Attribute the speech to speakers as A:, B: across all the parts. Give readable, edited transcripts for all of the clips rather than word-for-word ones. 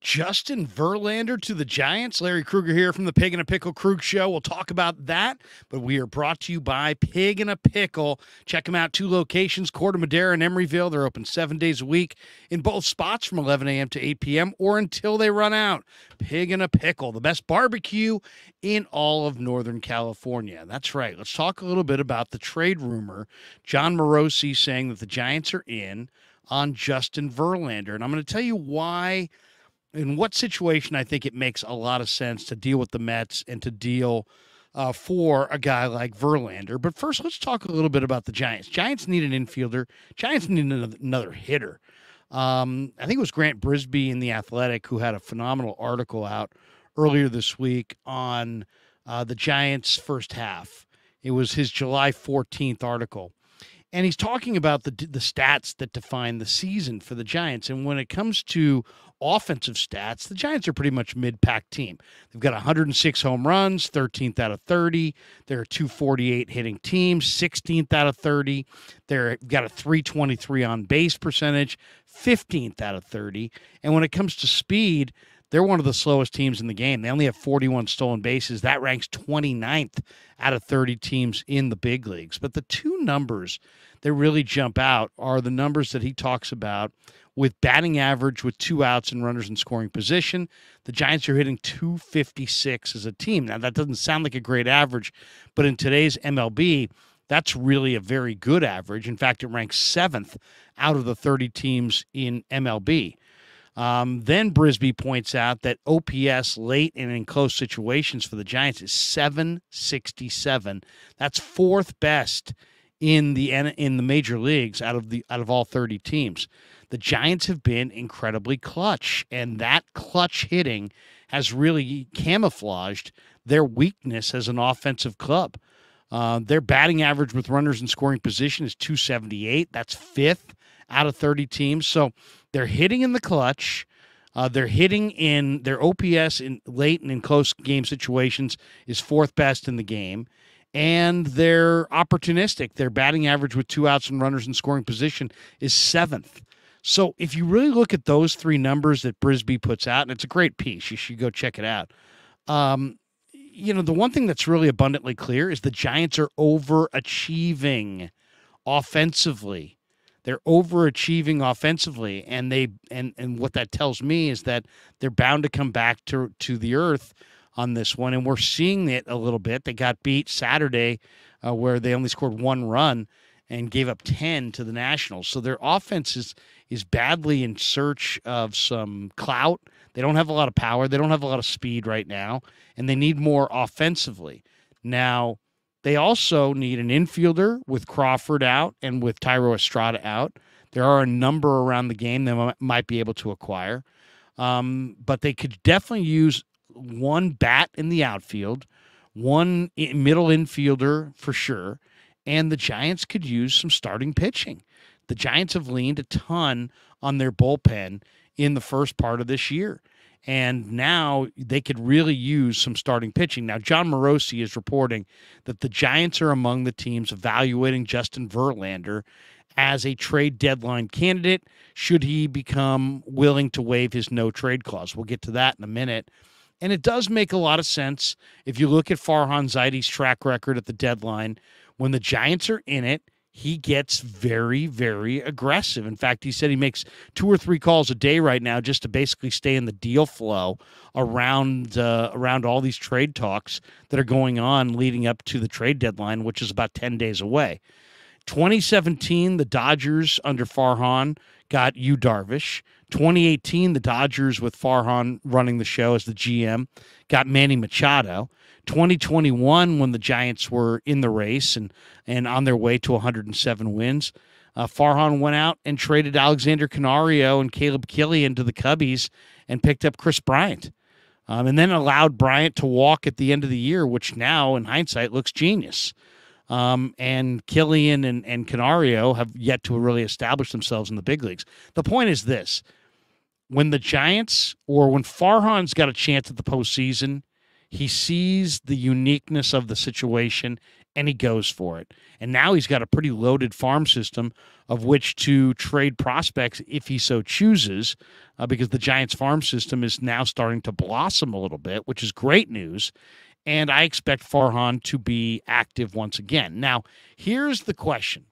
A: Justin Verlander to the Giants. Larry Krueger here from the Pig and a Pickle Krug Show. We'll talk about that, but we are brought to you by Pig and a Pickle. Check them out, 2 locations, Corte Madera and Emeryville. They're open 7 days a week in both spots from 11 a.m. to 8 p.m. or until they run out. Pig and a Pickle, the best barbecue in all of Northern California. That's right. Let's talk a little bit about the trade rumor. John Morosi saying that the Giants are in on Justin Verlander, and I'm going to tell you why. In what situation I think it makes a lot of sense to deal with the Mets and to deal for a guy like Verlander. But first, let's talk a little bit about the Giants. Giants need an infielder. Giants need another hitter. I think it was Grant Brisbee in The Athletic who had a phenomenal article out earlier this week on the Giants' first half. It was his July 14th article. And he's talking about the stats that define the season for the Giants. And when it comes to offensive stats, the Giants are pretty much a mid-pack team. They've got 106 home runs, 13th out of 30. They're a 248 hitting team, 16th out of 30. They've got a 323 on base percentage, 15th out of 30. And when it comes to speed, they're one of the slowest teams in the game. They only have 41 stolen bases. That ranks 29th out of 30 teams in the big leagues. But the two numbers that really jump out are the numbers that he talks about with batting average with 2 outs and runners in scoring position. The Giants are hitting 256 as a team. Now, that doesn't sound like a great average, but in today's MLB, that's really a very good average. In fact, it ranks 7th out of the 30 teams in MLB. Then Brisbee points out that OPS late and in close situations for the Giants is 767. That's 4th best in the major leagues out of all 30 teams. The Giants have been incredibly clutch, and that clutch hitting has really camouflaged their weakness as an offensive club. Their batting average with runners in scoring position is 278. That's 5th out of 30 teams. So they're hitting in the clutch. They're hitting in their OPS in late and in close game situations is 4th best in the game. And they're opportunistic. Their batting average with 2 outs and runners in scoring position is 7th. So if you really look at those 3 numbers that Brisbee puts out, and it's a great piece, you should go check it out. The one thing that's really abundantly clear is the Giants are overachieving offensively. They're overachieving offensively, and what that tells me is that they're bound to come back to the earth on this one, and we're seeing it a little bit. They got beat Saturday where they only scored 1 run and gave up 10 to the Nationals. So their offense is badly in search of some clout. They don't have a lot of power. They don't have a lot of speed right now, and they need more offensively. Now, they also need an infielder with Crawford out and with Tyro Estrada out. There are a number around the game they might be able to acquire. But they could definitely use one bat in the outfield, one middle infielder for sure, and the Giants could use some starting pitching. The Giants have leaned a ton on their bullpen in the first part of this year. And now they could really use some starting pitching. Now, John Morosi is reporting that the Giants are among the teams evaluating Justin Verlander as a trade deadline candidate should he become willing to waive his no-trade clause. We'll get to that in a minute. And it does make a lot of sense if you look at Farhan Zaidi's track record at the deadline. When the Giants are in it, he gets very, very aggressive. In fact, he said he makes 2 or 3 calls a day right now just to basically stay in the deal flow around all these trade talks that are going on leading up to the trade deadline, which is about 10 days away. 2017, the Dodgers under Farhan got Yu Darvish. 2018, the Dodgers with Farhan running the show as the GM got Manny Machado. 2021, when the Giants were in the race and on their way to 107 wins, Farhan went out and traded Alexander Canario and Caleb Killian to the Cubbies and picked up Chris Bryant. And then allowed Bryant to walk at the end of the year, which now, in hindsight, looks genius. And Killian and Canario have yet to really establish themselves in the big leagues. The point is this. When the Giants, or when Farhan's got a chance at the postseason, he sees the uniqueness of the situation and he goes for it. And now he's got a pretty loaded farm system of which to trade prospects if he so chooses, because the Giants farm system is now starting to blossom a little bit, which is great news. And I expect Farhan to be active once again. Now, here's the question.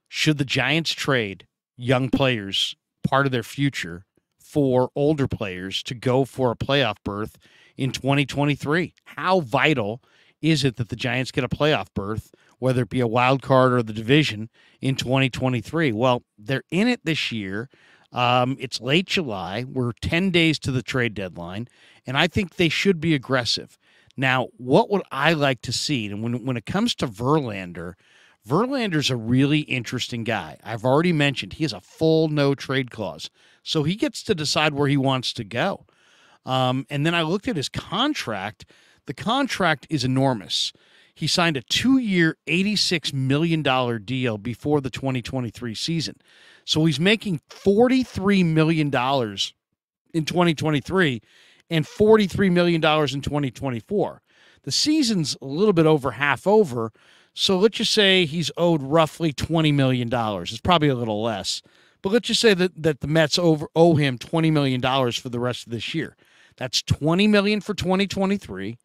A: Should the Giants trade young players, part of their future, for older players to go for a playoff berth in 2023? How vital is it that the Giants get a playoff berth, whether it be a wild card or the division, in 2023? Well, they're in it this year. It's late July. We're 10 days to the trade deadline, and I think they should be aggressive. Now, what would I like to see? And when it comes to Verlander, Verlander's a really interesting guy. I've already mentioned he has a full no trade clause, so he gets to decide where he wants to go. And then I looked at his contract. The contract is enormous. He signed a 2-year, $86 million deal before the 2023 season. So he's making $43 million in 2023 and $43 million in 2024. The season's a little bit over half over, so let's just say he's owed roughly $20 million. It's probably a little less. But let's just say that the Mets owe him $20 million for the rest of this year. That's $20 million for 2023,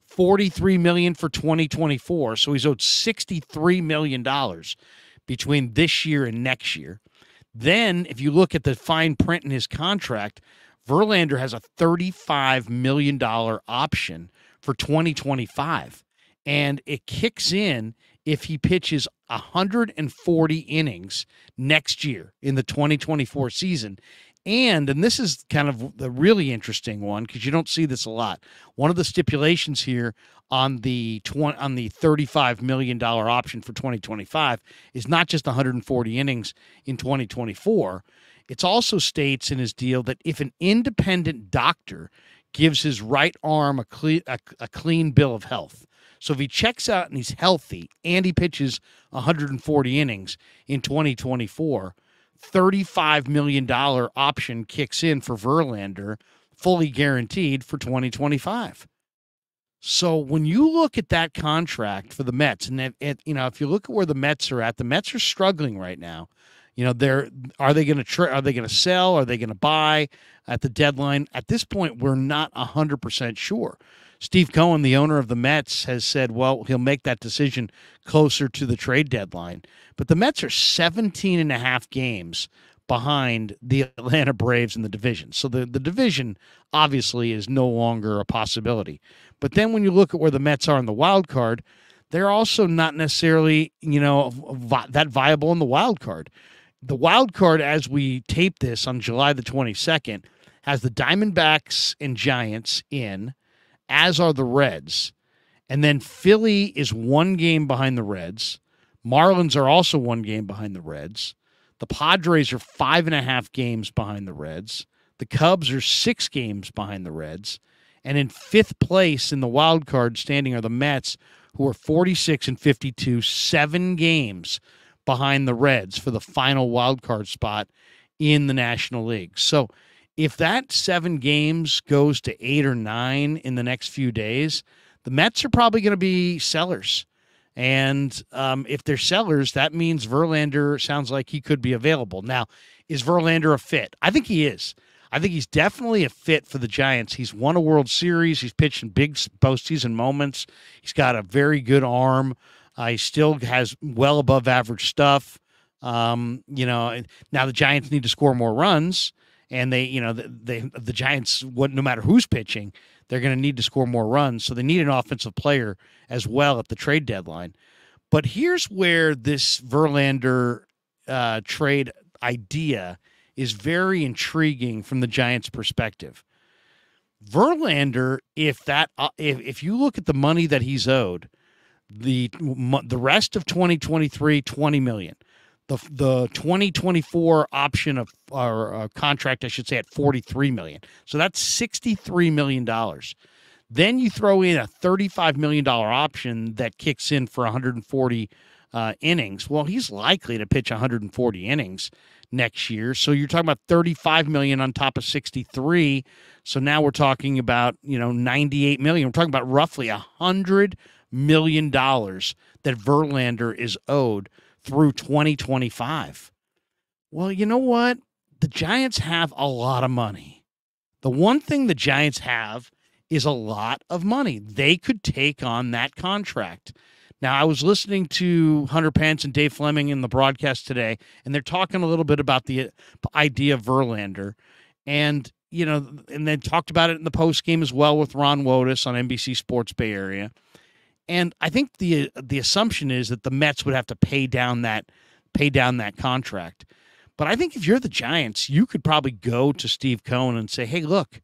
A: $43 million for 2024. So he's owed $63 million between this year and next year. Then, if you look at the fine print in his contract, Verlander has a $35 million option for 2025. And it kicks in if he pitches 140 innings next year in the 2024 season. And this is kind of the really interesting one because you don't see this a lot. One of the stipulations here on the $35 million option for 2025 is not just 140 innings in 2024. It also states in his deal that if an independent doctor gives his right arm a clean bill of health, so if he checks out and he's healthy and he pitches 140 innings in 2024, $35 million option kicks in for Verlander, fully guaranteed for 2025. So when you look at that contract for the Mets, and if you look at where the Mets are at, the Mets are struggling right now. Are they going to sell? Are they going to buy at the deadline? At this point, we're not 100% sure. Steve Cohen, the owner of the Mets, has said, well, he'll make that decision closer to the trade deadline. But the Mets are 17 and a half games behind the Atlanta Braves in the division. So the division obviously is no longer a possibility. But then when you look at where the Mets are in the wild card, they're also not necessarily, that viable in the wild card. The wild card, as we tape this on July the 22nd, has the Diamondbacks and Giants in, as are the Reds. And then Philly is 1 game behind the Reds. Marlins are also 1 game behind the Reds. The Padres are 5.5 games behind the Reds. The Cubs are 6 games behind the Reds. And in 5th place in the wild card standing are the Mets, who are 46 and 52, 7 games behind the Reds for the final wild card spot in the National League. So if that 7 games goes to 8 or 9 in the next few days, the Mets are probably going to be sellers. And if they're sellers, that means Verlander sounds like he could be available. Now, is Verlander a fit? I think he is. I think he's definitely a fit for the Giants. He's won a World Series. He's pitched in big postseason moments. He's got a very good arm. He still has well above average stuff. Now the Giants need to score more runs, and the Giants, no matter who's pitching, they're going to need to score more runs. So they need an offensive player as well at the trade deadline. But here's where this Verlander trade idea is very intriguing from the Giants' perspective. Verlander, if you look at the money that he's owed, the rest of 2023, $20 million. The 2024 option or contract, I should say, at $43 million. So that's $63 million. Then you throw in a $35 million option that kicks in for 140 innings. Well, he's likely to pitch 140 innings next year. So you're talking about $35 million on top of 63. So now we're talking about, $98 million. We're talking about roughly $100 million that Verlander is owed through 2025. Well, you know what? The Giants have a lot of money. The one thing the Giants have is a lot of money. They could take on that contract. Now, I was listening to Hunter Pence and Dave Fleming in the broadcast today, and they're talking a little bit about the idea of Verlander. And, and they talked about it in the post game as well with Ron Wotus on NBC Sports Bay Area. And I think the assumption is that the Mets would have to pay down that contract. But I think if you're the Giants, you could probably go to Steve Cohen and say, hey, look,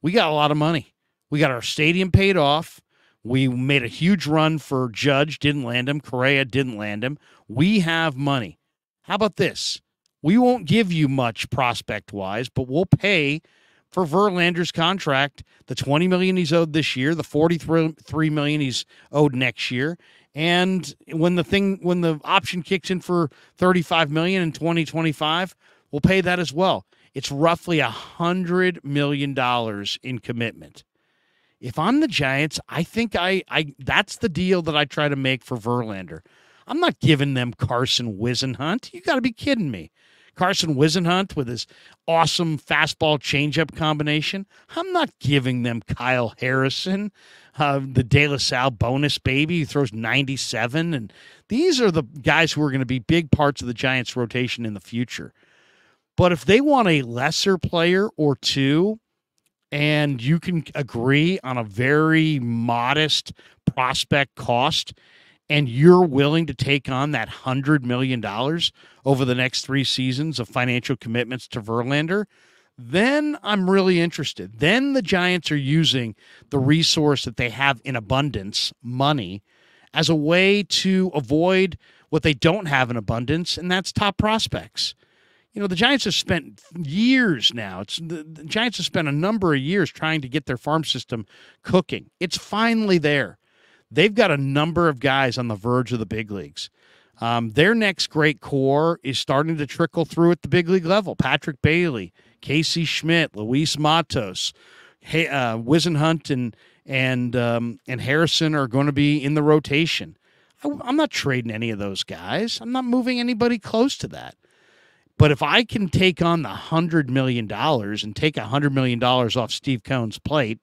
A: we got a lot of money. We got our stadium paid off. We made a huge run for Judge, didn't land him. Correa didn't land him. We have money. How about this? We won't give you much prospect-wise, but we'll pay for Verlander's contract, the $20 million he's owed this year, the $43 million he's owed next year, and when the option kicks in for $35 million in 2025, we'll pay that as well. It's roughly $100 million in commitment. If I'm the Giants, I think that's the deal that I try to make for Verlander. I'm not giving them Carson Whisenhunt. You got to be kidding me. Carson Whisenhunt with his awesome fastball changeup combination. I'm not giving them Kyle Harrison, the De La Salle bonus baby who throws 97. And these are the guys who are going to be big parts of the Giants' rotation in the future. But if they want a lesser player or two, and you can agree on a very modest prospect cost, and you're willing to take on that $100 million over the next 3 seasons of financial commitments to Verlander, then I'm really interested. Then the Giants are using the resource that they have in abundance, money, as a way to avoid what they don't have in abundance, and that's top prospects. The Giants have spent years now. The Giants have spent a number of years trying to get their farm system cooking. It's finally there. They've got a number of guys on the verge of the big leagues. Their next great core is starting to trickle through at the big league level. Patrick Bailey, Casey Schmidt, Luis Matos, Whisenhunt, and Harrison are going to be in the rotation. I'm not trading any of those guys. I'm not moving anybody close to that. But if I can take on the $100 million and take $100 million off Steve Cohen's plate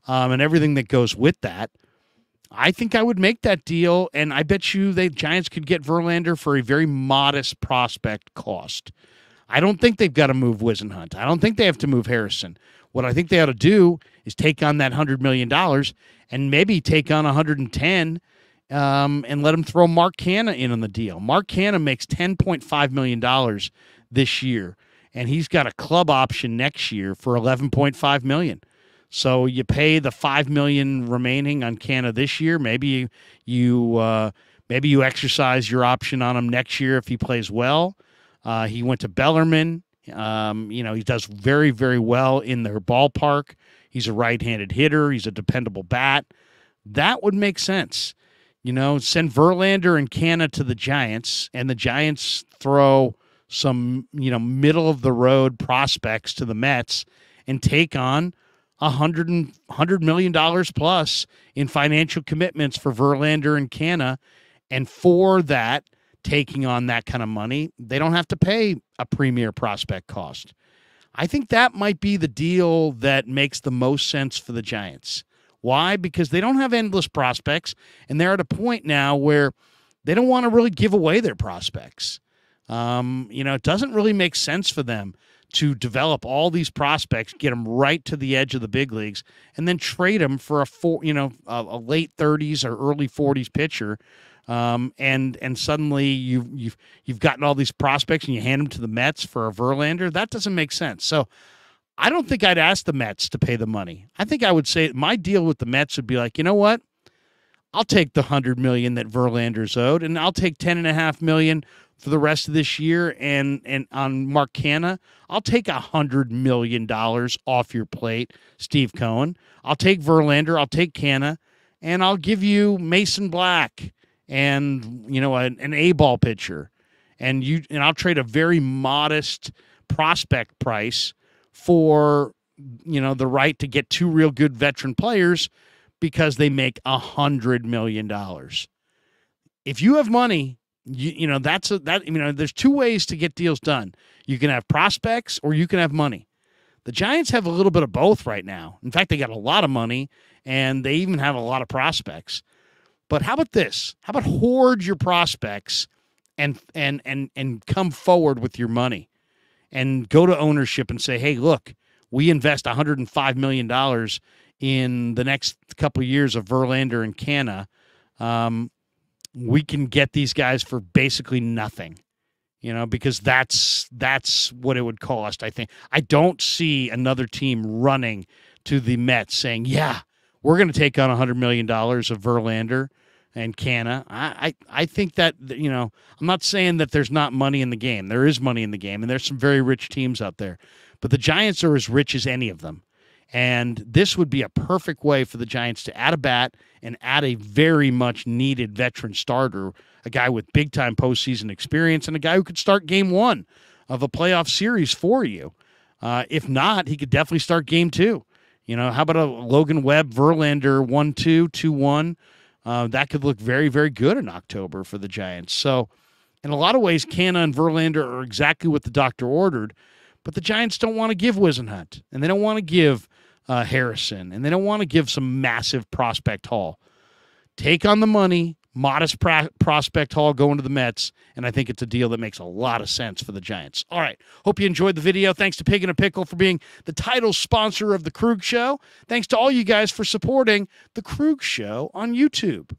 A: and everything that goes with that, I think I would make that deal, and I bet you the Giants could get Verlander for a very modest prospect cost. I don't think they've got to move Whisenhunt. I don't think they have to move Harrison. What I think they ought to do is take on that $100 million and maybe take on 110 and let him throw Mark Canha in on the deal. Mark Canha makes $10.5 million this year, and he's got a club option next year for $11.5 million. So you pay the $5 million remaining on Canha this year. Maybe you exercise your option on him next year if he plays well. He went to Bellarmine. He does very, very well in their ballpark. He's a right-handed hitter. He's a dependable bat. That would make sense. Send Verlander and Canha to the Giants, and the Giants throw some, middle-of-the-road prospects to the Mets and take on $100 million plus in financial commitments for Verlander and Canha. And for that, taking on that kind of money, they don't have to pay a premier prospect cost. I think that might be the deal that makes the most sense for the Giants. Why? Because they don't have endless prospects, and they're at a point now where they don't want to really give away their prospects. It doesn't really make sense for them to develop all these prospects, get them right to the edge of the big leagues, and then trade them for a late 30s or early 40s pitcher. And suddenly you've gotten all these prospects and you hand them to the Mets for a Verlander. That doesn't make sense. So I don't think I'd ask the Mets to pay the money. I think I would say my deal with the Mets would be like, you know what? I'll take the $100 million that Verlander's owed, and I'll take $10.5 million for the rest of this year. And on Mark Canha, I'll take $100 million off your plate, Steve Cohen. I'll take Verlander, I'll take Canha, and I'll give you Mason Black and an A-ball pitcher, and I'll trade a very modest prospect price for the right to get 2 real good veteran players, because they make $100 million. If you have money, there's two ways to get deals done. You can have prospects or you can have money. The Giants have a little bit of both right now. In fact, they got a lot of money and they even have a lot of prospects. But how about this? How about hoard your prospects and come forward with your money and go to ownership and say, hey, look, we invest $105 million in the next couple of years of Verlander and Canna. We can get these guys for basically nothing, because that's what it would cost, I think. I don't see another team running to the Mets saying, yeah, we're going to take on $100 million of Verlander and Canna. I think that, I'm not saying that there's not money in the game. There is money in the game, and there's some very rich teams out there. But the Giants are as rich as any of them. And this would be a perfect way for the Giants to add a bat and add a very much needed veteran starter, a guy with big-time postseason experience and a guy who could start game one of a playoff series for you. If not, he could definitely start game two. How about a Logan Webb, Verlander 1-2, 2-1? That could look very, very good in October for the Giants. So in a lot of ways, Canna and Verlander are exactly what the doctor ordered, but the Giants don't want to give Wisenhunt, and they don't want to give Harrison, and they don't want to give some massive prospect haul. Take on the money, modest prospect haul going to the Mets, and I think it's a deal that makes a lot of sense for the Giants. All right, hope you enjoyed the video. Thanks to Pig in a Pickle for being the title sponsor of The Krug Show. Thanks to all you guys for supporting The Krug Show on YouTube.